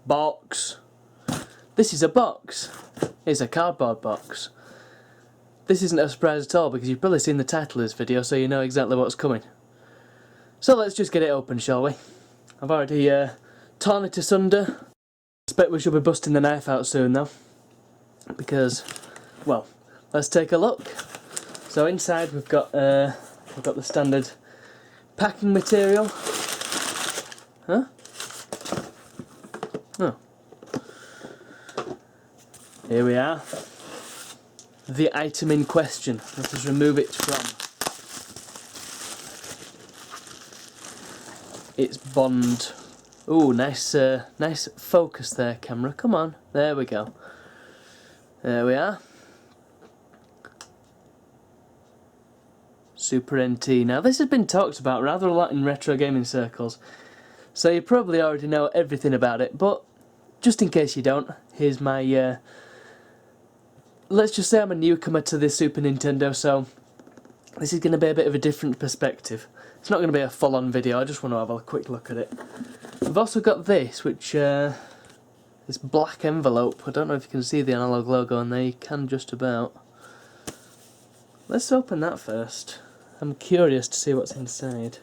box. This is a box. It's a cardboard box. This isn't a surprise at all because you've probably seen the title of this video, so you know exactly what's coming. So let's just get it open, shall we? I've already torn it asunder. I expect we should be busting the knife out soon though, because, well, let's take a look. So inside we've got the standard packing material. Huh? Oh. Here we are. The item in question. Let us remove it from its bond. Ooh, nice focus there, camera. Come on, there we go. There we are. Super NT. Now this has been talked about rather a lot in retro gaming circles, so you probably already know everything about it, but just in case you don't, here's my let's just say I'm a newcomer to the Super Nintendo, so this is going to be a bit of a different perspective. It's not going to be a full-on video, I just want to have a quick look at it. We've also got this, which this black envelope. I don't know if you can see the analog logo on there, you can just about. Let's open that first. I'm curious to see what's inside.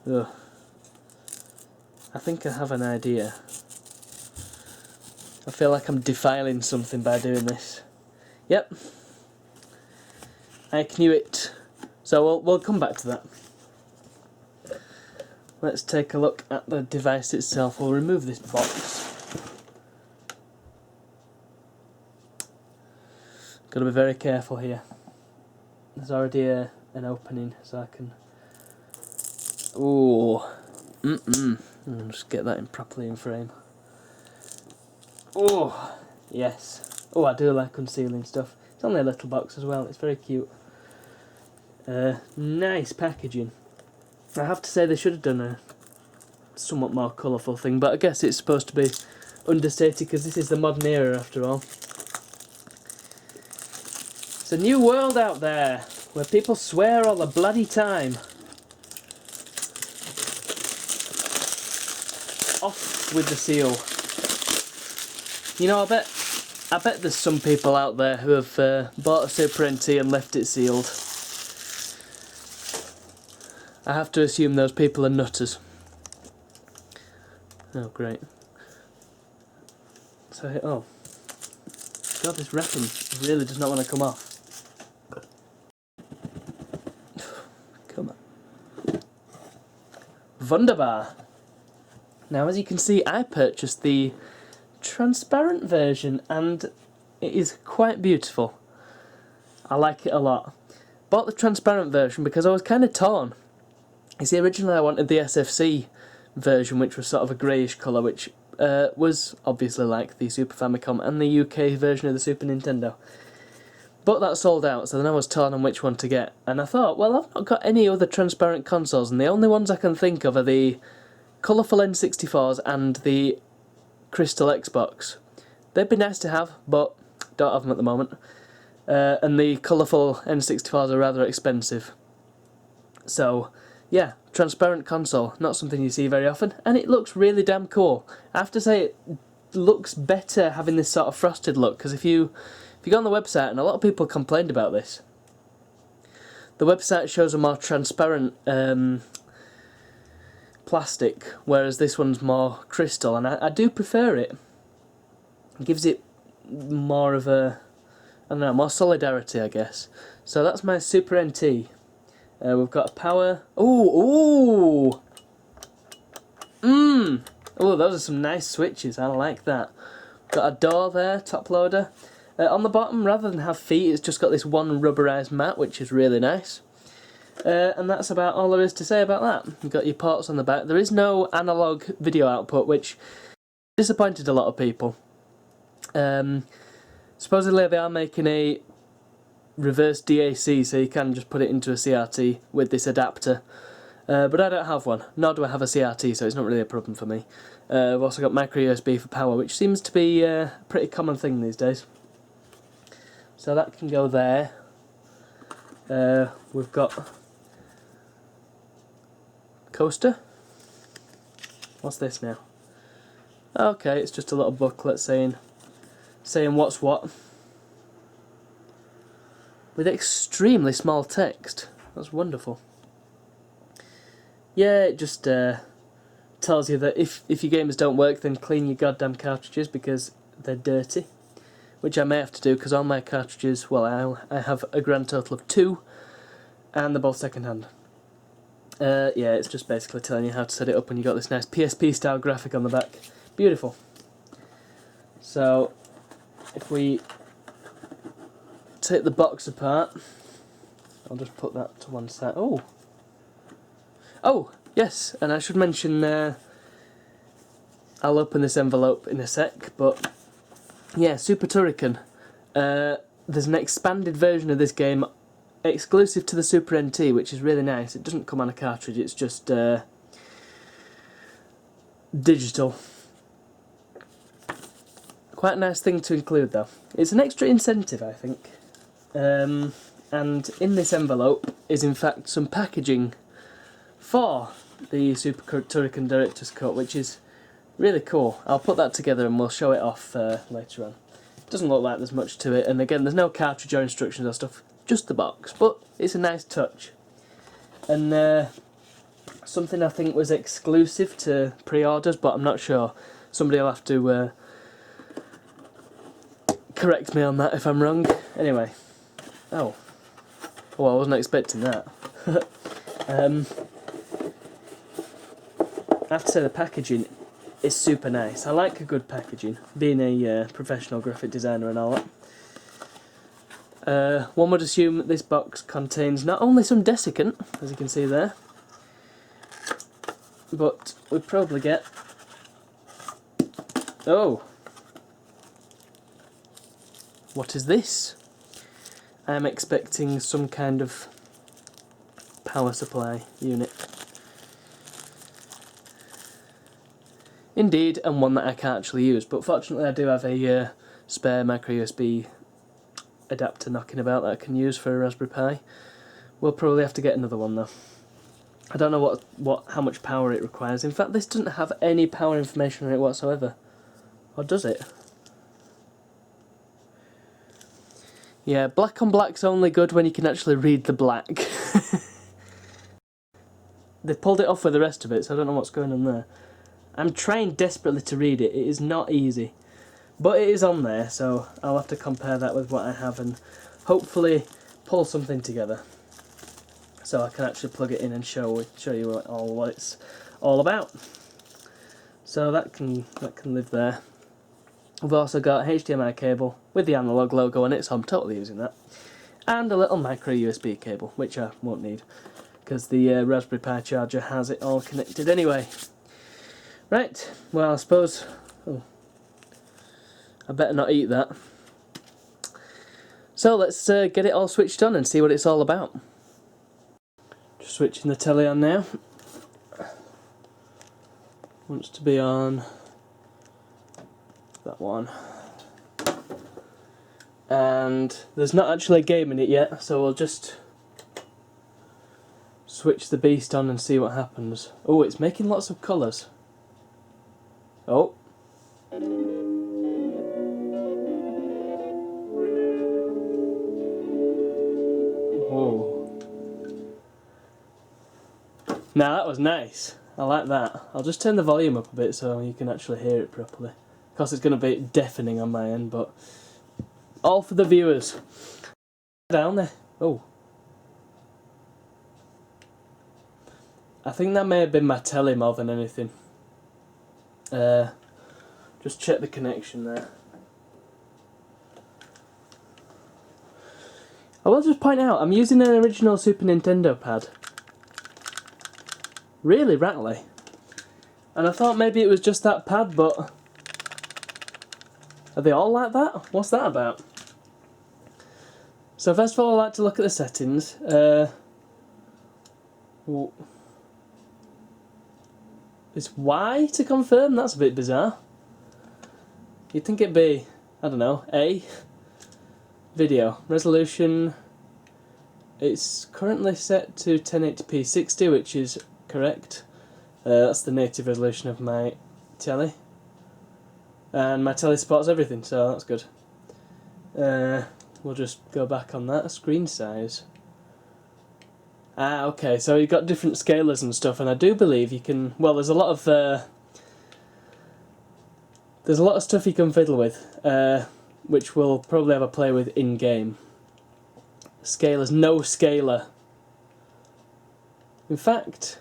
Ugh. I think I have an idea. I feel like I'm defiling something by doing this. Yep. I knew it. So we'll come back to that. Let's take a look at the device itself. We'll remove this box. Got to be very careful here. There's already an opening, so I can. Ooh. I'll just get that in properly in frame. Oh, yes. Oh, I do like concealing stuff. It's only a little box as well, it's very cute. Nice packaging. I have to say they should have done a somewhat more colourful thing, but I guess it's supposed to be understated because this is the modern era after all. It's a new world out there where people swear all the bloody time. Off with the seal. You know, I bet there's some people out there who have bought a Super NT and left it sealed. I have to assume those people are nutters. Oh, great. So, oh. God, this wrapping really does not want to come off. Come on. Wunderbar. Now, as you can see, I purchased the transparent version and it is quite beautiful. I like it a lot. Bought the transparent version because I was kind of torn. You see, originally I wanted the SFC version, which was sort of a greyish colour, which was obviously like the Super Famicom and the UK version of the Super Nintendo. But that sold out, so then I was torn on which one to get. And I thought, well, I've not got any other transparent consoles, and the only ones I can think of are the colourful N64s and the Crystal Xbox. They'd be nice to have, but don't have them at the moment. And the colourful N64s are rather expensive. So, yeah, transparent console, not something you see very often, and it looks really damn cool. I have to say, it looks better having this sort of frosted look, because if you go on the website, and a lot of people complained about this, the website shows a more transparent plastic, whereas this one's more crystal, and I do prefer it. It gives it more of a, I don't know, more solidarity, I guess. So that's my Super NT. We've got a power. Oh, those are some nice switches. I like that. Got a door there, top loader. On the bottom, rather than have feet, it's just got this one rubberized mat, which is really nice. And that's about all there is to say about that. You've got your ports on the back. There is no analog video output, which disappointed a lot of people. Supposedly they are making a reverse DAC, so you can just put it into a CRT with this adapter. But I don't have one, nor do I have a CRT, so it's not really a problem for me. I've also got micro USB for power, which seems to be a pretty common thing these days. So that can go there. We've got coaster. What's this now? Okay, it's just a little booklet saying what's what, with extremely small text. That's wonderful. Yeah, it just tells you that if your gamers don't work, then clean your goddamn cartridges because they're dirty, which I may have to do because all my cartridges, well, I have a grand total of 2, and they're both second hand. Yeah, it's just basically telling you how to set it up when you got this nice PSP style graphic on the back. Beautiful. So, if we take the box apart, I'll just put that to one side. Oh, yes, and I should mention, I'll open this envelope in a sec, but yeah, Super Turrican. There's an expanded version of this game exclusive to the Super NT, which is really nice. It doesn't come on a cartridge, it's just digital. Quite a nice thing to include though. It's an extra incentive, I think. And in this envelope is in fact some packaging for the Super Turrican Director's Cut, which is really cool. I'll put that together and we'll show it off later on. It doesn't look like there's much to it, and again there's no cartridge or instructions or stuff, just the box, but it's a nice touch. And something I think was exclusive to pre-orders, but I'm not sure. Somebody will have to correct me on that if I'm wrong. Anyway. Oh. Well, I wasn't expecting that. I have to say the packaging is super nice. I like a good packaging, being a professional graphic designer and all that. One would assume that this box contains not only some desiccant, as you can see there, but we'd probably get... Oh! What is this? I'm expecting some kind of power supply unit. Indeed, and one that I can't actually use, but fortunately I do have a spare micro USB adapter knocking about that I can use for a Raspberry Pi. We'll probably have to get another one though. I don't know how much power it requires. In fact, this doesn't have any power information on it whatsoever. Or does it? Yeah, black on black's only good when you can actually read the black. They've pulled it off with the rest of it, so I don't know what's going on there. I'm trying desperately to read it. It is not easy. But it is on there, so I'll have to compare that with what I have and hopefully pull something together. So I can actually plug it in and show you what it's all about. So that can live there. We've also got a HDMI cable with the analog logo on it, so I'm totally using that. And a little micro USB cable, which I won't need, because the Raspberry Pi charger has it all connected anyway. Right, well I suppose... Oh, I better not eat that. So let's get it all switched on and see what it's all about. Just switching the telly on now. Wants to be on that one. And there's not actually a game in it yet, so we'll just switch the beast on and see what happens. Oh, it's making lots of colours. Oh. Whoa. Now that was nice. I like that. I'll just turn the volume up a bit so you can actually hear it properly. Of course it's going to be deafening on my end, but all for the viewers. Down there. Oh. I think that may have been my telly more than anything. Just check the connection there. I will just point out, I'm using an original Super Nintendo pad. Really rattly. And I thought maybe it was just that pad, but... Are they all like that? What's that about? So first of all, I like to look at the settings. It's Y to confirm? That's a bit bizarre. You'd think it'd be, I don't know, A. Video. Resolution. It's currently set to 1080p 60, which is correct. That's the native resolution of my telly. And my telly supports everything, so that's good. We'll just go back on that. Screen size. Ah, okay, so you've got different scalers and stuff, and I do believe you can... Well, there's a lot of stuff you can fiddle with, which we'll probably have a play with in-game. Scalers, no scaler. In fact,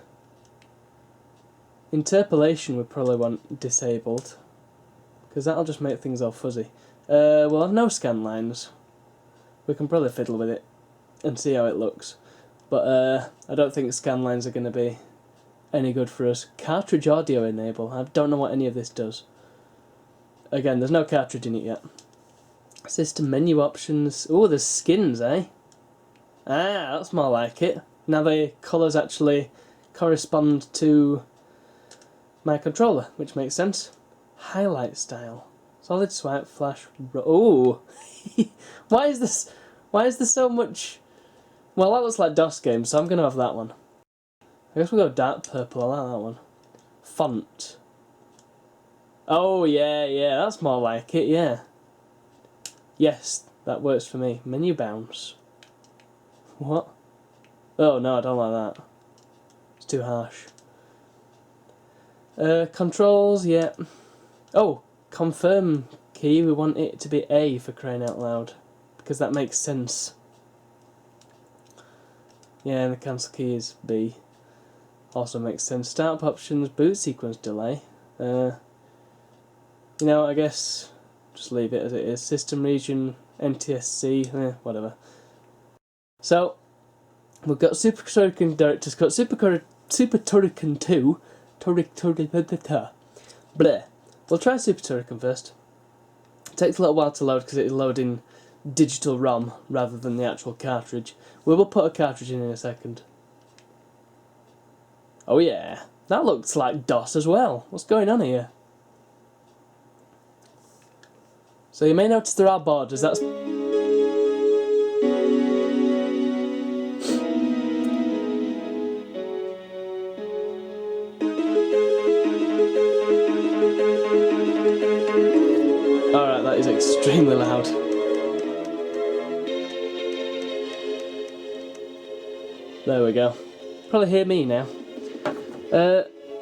interpolation we probably want disabled, because that'll just make things all fuzzy. We'll have no scanlines. We can probably fiddle with it and see how it looks. But I don't think scanlines are going to be any good for us. Cartridge audio enable. I don't know what any of this does. Again, there's no cartridge in it yet. System menu options. Oh, there's skins, eh? Ah, that's more like it. Now the colours actually correspond to my controller, which makes sense. Highlight style. Solid swipe, flash... Oh! Why is there so much... Well, that looks like DOS games, so I'm going to have that one. I guess we'll go dark purple, I like that one. Font. Oh, yeah, that's more like it, yeah. Yes, that works for me. Menu bounce. What? Oh, no, I don't like that. It's too harsh. Controls, yeah. Oh, confirm key, we want it to be A for crying out loud. Because that makes sense. Yeah, and the cancel key is B. Also makes sense. Startup options, boot sequence delay. You know, I guess just leave it as it is. System region, NTSC, whatever. So, we've got Super Turrican Director's Cut, Super Turrican 2, Bleh. We'll try Super Turrican first. It takes a little while to load because it'll load in digital ROM rather than the actual cartridge. We will put a cartridge in a second. Oh yeah, that looks like DOS as well. What's going on here? So you may notice there are borders. That's... Alright, that is extremely loud. There we go. Probably hear me now.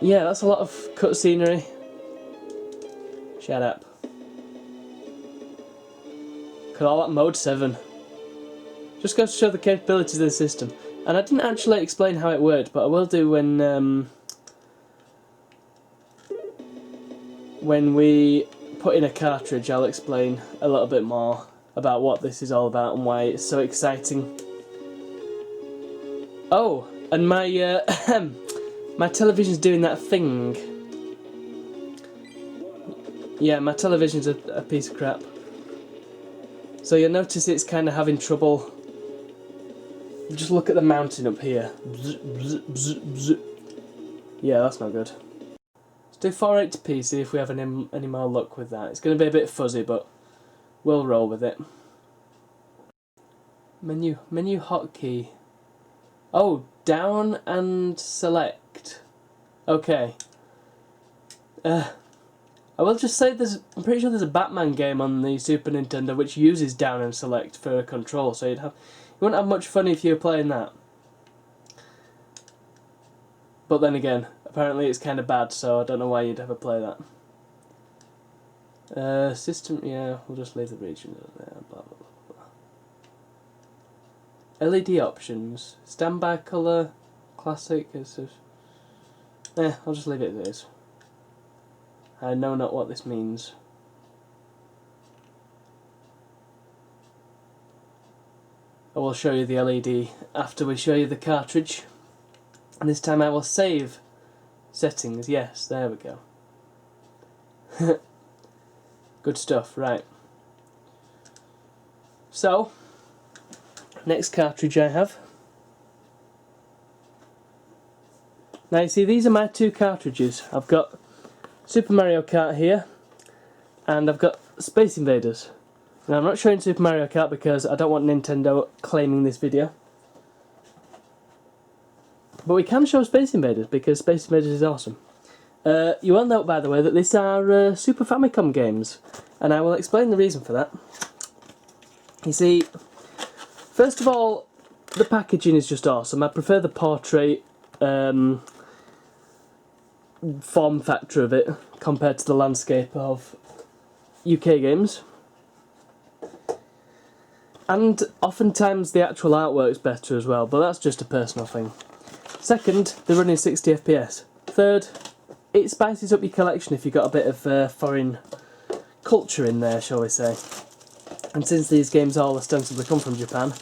Yeah, that's a lot of cutscenery. Shut up. Call that mode 7. Just goes to show the capabilities of the system. And I didn't actually explain how it worked, but I will do when we put in a cartridge. I'll explain a little bit more about what this is all about and why it's so exciting. Oh, and my my television's doing that thing. Yeah, my television's a piece of crap. So you'll notice it's kind of having trouble. Just look at the mountain up here. Bzz, bzz, bzz, bzz. Yeah, that's not good. Let's do 480p, see if we have any more luck with that. It's going to be a bit fuzzy, but we'll roll with it. Menu hotkey. Oh, down and select. Okay. I will just say I'm pretty sure there's a Batman game on the Super Nintendo which uses down and select for a control, so you wouldn't have much fun if you were playing that. But then again, apparently it's kind of bad, so I don't know why you'd ever play that. System, yeah, we'll just leave the region there, blah blah blah blah. LED options, standby colour, classic, I'll just leave it as it is. I know not what this means. I will show you the LED after we show you the cartridge. And this time I will save settings. Yes, there we go. Good stuff, right. So, next cartridge I have. Now you see, these are my two cartridges. I've got Super Mario Kart here, and I've got Space Invaders. Now I'm not showing Super Mario Kart because I don't want Nintendo claiming this video. But we can show Space Invaders because Space Invaders is awesome. You will note, by the way, that these are Super Famicom games, and I will explain the reason for that. You see, first of all, the packaging is just awesome. I prefer the portrait form factor of it compared to the landscape of UK games. And oftentimes the actual artwork's better as well, but that's just a personal thing. Second, they're running 60 FPS. Third, it spices up your collection if you've got a bit of foreign culture in there, shall we say. And since these games all ostensibly come from Japan,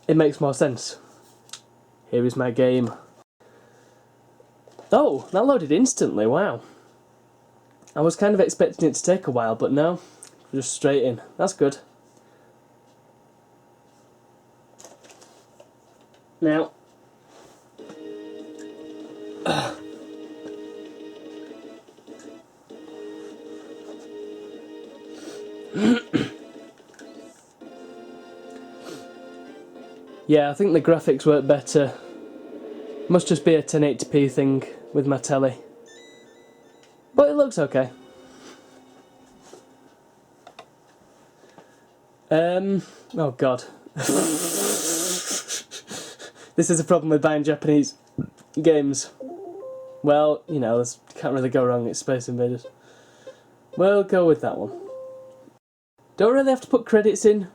it makes more sense. Here is my game. Oh, that loaded instantly, wow. I was kind of expecting it to take a while, but no, just straight in. That's good. Now, yeah, I think the graphics work better. Must just be a 1080p thing with my telly. But it looks okay. Oh god. This is a problem with buying Japanese games. Well, you know, can't really go wrong, it's Space Invaders. We'll go with that one. Don't really have to put credits in.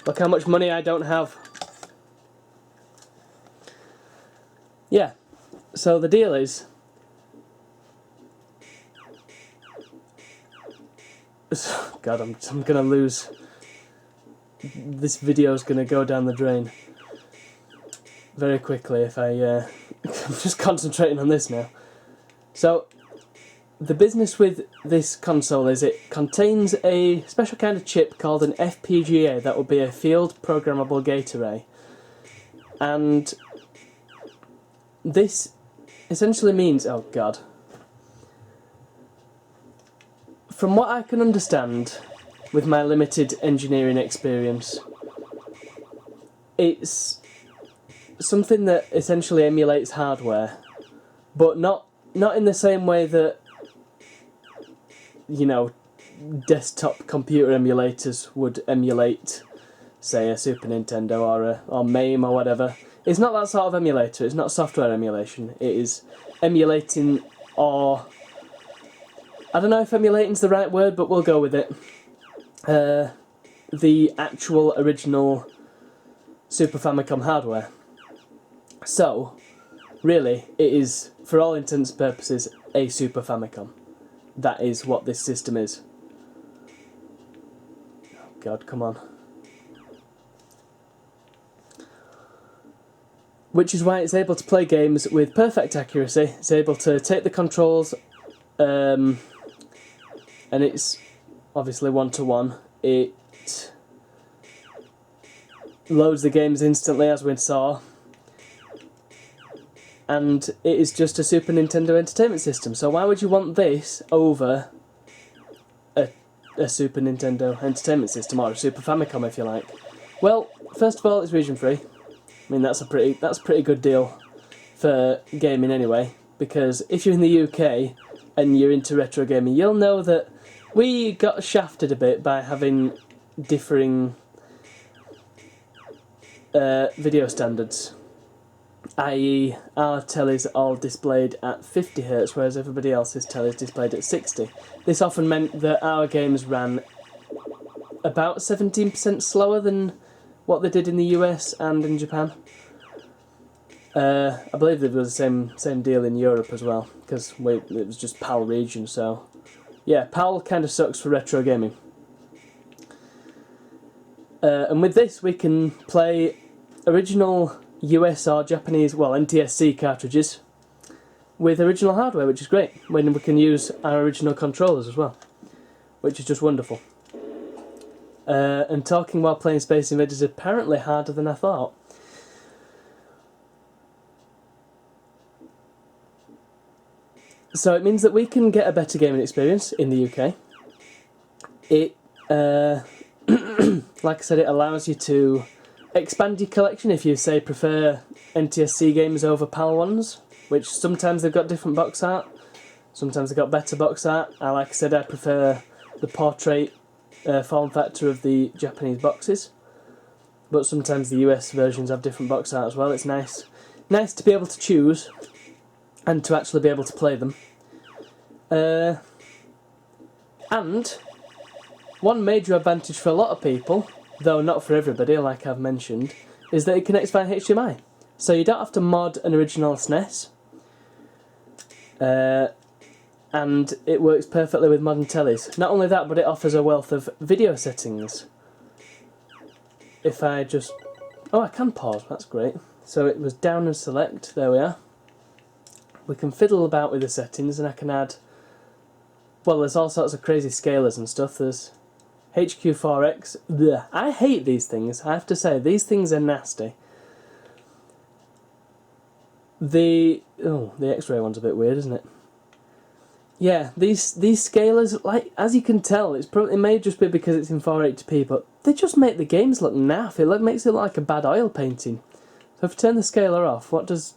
Look how much money I don't have. Yeah, so the deal is... God, I'm gonna lose... This video's gonna go down the drain very quickly if I... I'm just concentrating on this now. So, the business with this console is it contains a special kind of chip called an FPGA, that will be a field programmable gate array. And this essentially means, oh god, from what I can understand with my limited engineering experience, it's something that essentially emulates hardware, but not in the same way that, you know, desktop computer emulators would emulate, say, a Super Nintendo or MAME or whatever. It's not that sort of emulator, it's not software emulation. It is emulating, or... I don't know if emulating's the right word, but we'll go with it. The actual original Super Famicom hardware. So, really, it is, for all intents and purposes, a Super Famicom. That is what this system is. Oh god, come on. Which is why it's able to play games with perfect accuracy. It's able to take the controls, and it's obviously one-to-one. It loads the games instantly, as we saw. And it is just a Super Nintendo Entertainment System. So why would you want this over a Super Nintendo Entertainment System, or a Super Famicom if you like? Well, first of all, it's region free. I mean, that's a pretty good deal for gaming anyway, because if you're in the UK and you're into retro gaming, you'll know that we got shafted a bit by having differing video standards. I.e., our telly's all displayed at 50Hz, whereas everybody else's telly's displayed at 60. This often meant that our games ran about 17% slower than what they did in the US and in Japan. I believe there was the same deal in Europe as well, because it was just PAL region, so... Yeah, PAL kind of sucks for retro gaming. And with this we can play original US or Japanese, well, NTSC cartridges with original hardware, which is great, when we can use our original controllers as well, which is just wonderful. And talking while playing Space Invaders is apparently harder than I thought. So it means that we can get a better gaming experience in the UK. It, like I said, it allows you to expand your collection if you, say, prefer NTSC games over PAL ones, which sometimes they've got different box art, sometimes they've got better box art. Like I said, I prefer the portrait form factor of the Japanese boxes, but sometimes the US versions have different box art as well. It's nice to be able to choose and to actually be able to play them. And one major advantage for a lot of people, though not for everybody, like I've mentioned, is that it connects via HDMI. So you don't have to mod an original SNES, and it works perfectly with modern tellies. Not only that, but it offers a wealth of video settings. If I just... oh, I can pause, that's great. So it was down and select, there we are. We can fiddle about with the settings, and I can add... well, there's all sorts of crazy scalers and stuff. There's HQ4X. Blech. I hate these things, I have to say. These things are nasty. The X-ray one's a bit weird, isn't it? Yeah, these scalers, like, as you can tell, it may just be because it's in 480p, but they just make the games look naff. It makes it look like a bad oil painting. So if I turn the scaler off, what does...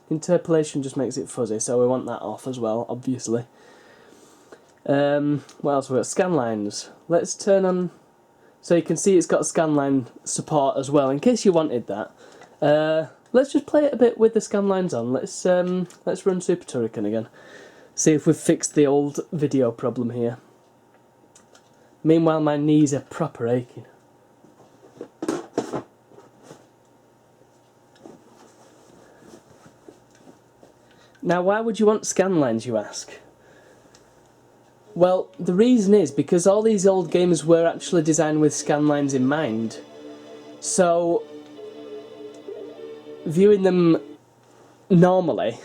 interpolation just makes it fuzzy, so we want that off as well, obviously. What else have we got? Scanlines. Let's turn on... so you can see it's got scanline support as well, in case you wanted that. Let's just play it a bit with the scanlines on. Let's run Super Turrican again. See if we've fixed the old video problem here. Meanwhile, my knees are proper aching. Now, why would you want scanlines, you ask? Well, the reason is because all these old games were actually designed with scanlines in mind. So, viewing them normally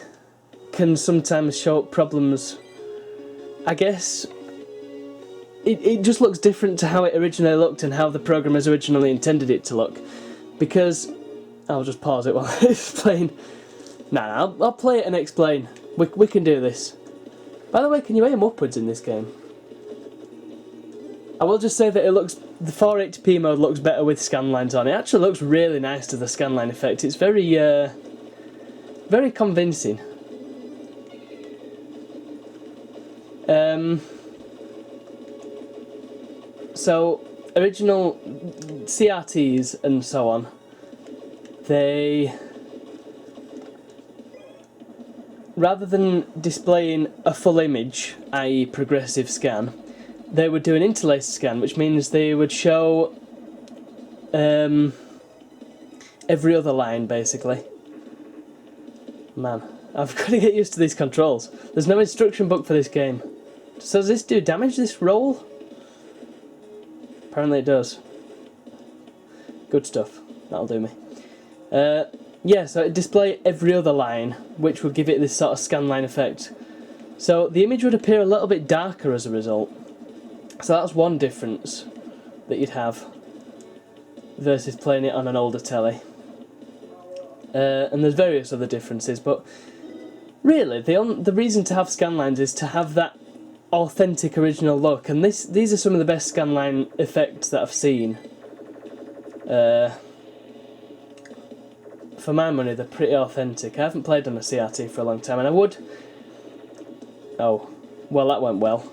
can sometimes show up problems. I guess it just looks different to how it originally looked and how the programmers originally intended it to look. Because... I'll just pause it while I explain. Nah, I'll play it and explain. We can do this. By the way, can you aim upwards in this game? I will just say that it looks... the 480p mode looks better with scanlines on. It actually looks really nice to the scanline effect. It's very, very convincing. So, original CRTs and so on, they... rather than displaying a full image, i.e. progressive scan, they would do an interlaced scan, which means they would show every other line, basically. Man, I've got to get used to these controls. There's no instruction book for this game. So does this do damage, this roll? Apparently it does. Good stuff. That'll do me. Yeah, so it'd display every other line, which would give it this sort of scanline effect. So the image would appear a little bit darker as a result. So that's one difference that you'd have versus playing it on an older telly. And there's various other differences, but really the reason to have scanlines is to have that authentic original look, and these are some of the best scanline effects that I've seen. For my money, they're pretty authentic. I haven't played on a CRT for a long time, and I would... oh, well, that went well.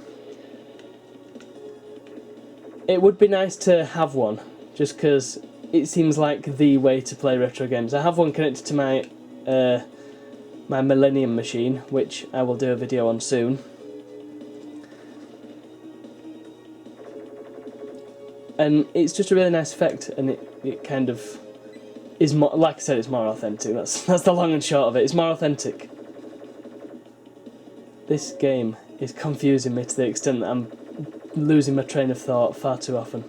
It would be nice to have one, just because it seems like the way to play retro games. I have one connected to my my Millennium machine, which I will do a video on soon. And it's just a really nice effect, and it kind of is more, like I said, it's more authentic. That's the long and short of it. It's more authentic. This game is confusing me to the extent that I'm losing my train of thought far too often.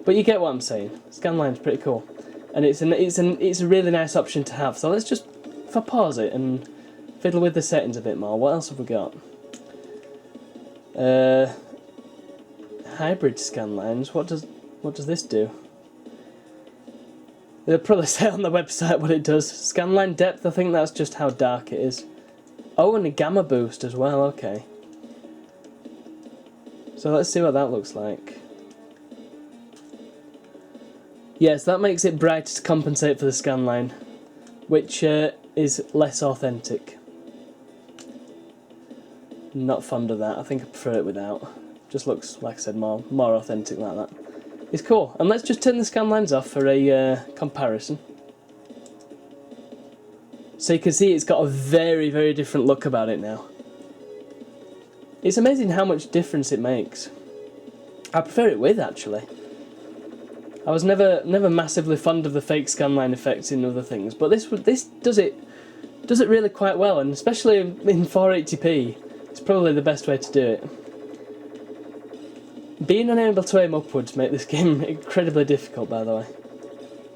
But you get what I'm saying. Scanline's pretty cool, and it's a really nice option to have. So let's just, if I pause it and fiddle with the settings a bit more. What else have we got? Hybrid scanlines. What does this do? They'll probably say on the website what it does. Scanline depth, I think that's just how dark it is. Oh, and a gamma boost as well, okay. So let's see what that looks like. Yes, that makes it brighter to compensate for the scanline, which is less authentic. Not fond of that. I think I prefer it without. Just looks, like I said, more authentic like that. It's cool. And let's just turn the scanlines off for a comparison. So you can see it's got a very, very different look about it now. It's amazing how much difference it makes. I prefer it with, actually. I was never massively fond of the fake scanline effects in other things, but this does it really quite well, and especially in 480p, it's probably the best way to do it. Being unable to aim upwards make this game incredibly difficult, by the way.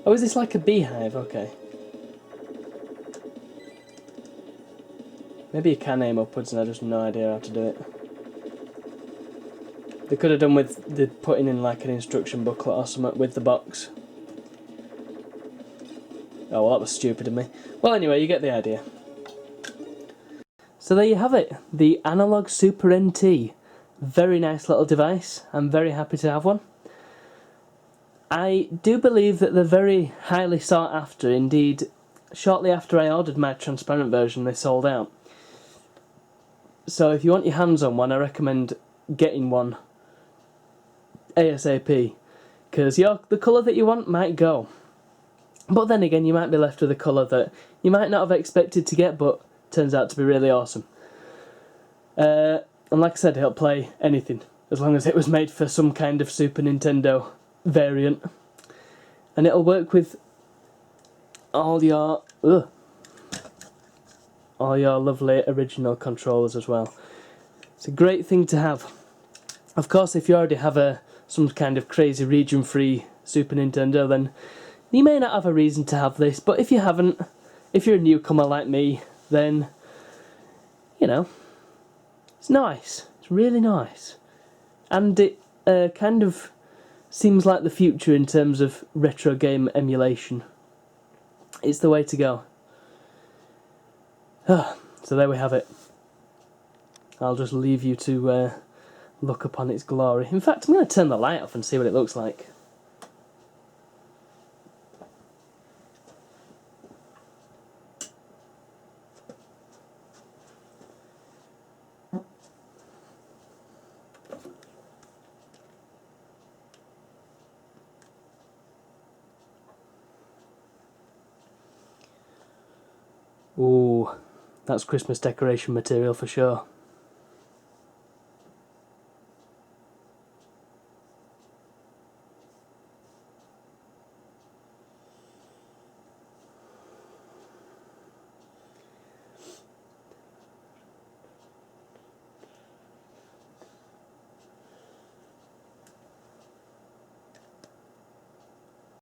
Oh, is this like a beehive? Okay. Maybe you can aim upwards and I just have no idea how to do it. They could have done with the putting in like an instruction booklet or something with the box. Oh, well, that was stupid of me. Well, anyway, you get the idea. So there you have it, the Analog Super NT. Very nice little device. I'm very happy to have one. I do believe that they're very highly sought after. Indeed, shortly after I ordered my transparent version, they sold out. So if you want your hands on one, I recommend getting one ASAP, because the colour that you want might go. But then again, you might be left with a colour that you might not have expected to get, but turns out to be really awesome. And like I said, it'll play anything, as long as it was made for some kind of Super Nintendo variant. And it'll work with all your lovely original controllers as well. It's a great thing to have. Of course, if you already have some kind of crazy region-free Super Nintendo, then you may not have a reason to have this, but if you haven't, if you're a newcomer like me, then, you know, it's nice. It's really nice. And it kind of seems like the future in terms of retro game emulation. It's the way to go. So there we have it. I'll just leave you to look upon its glory. In fact, I'm going to turn the light off and see what it looks like. Ooh, that's Christmas decoration material for sure.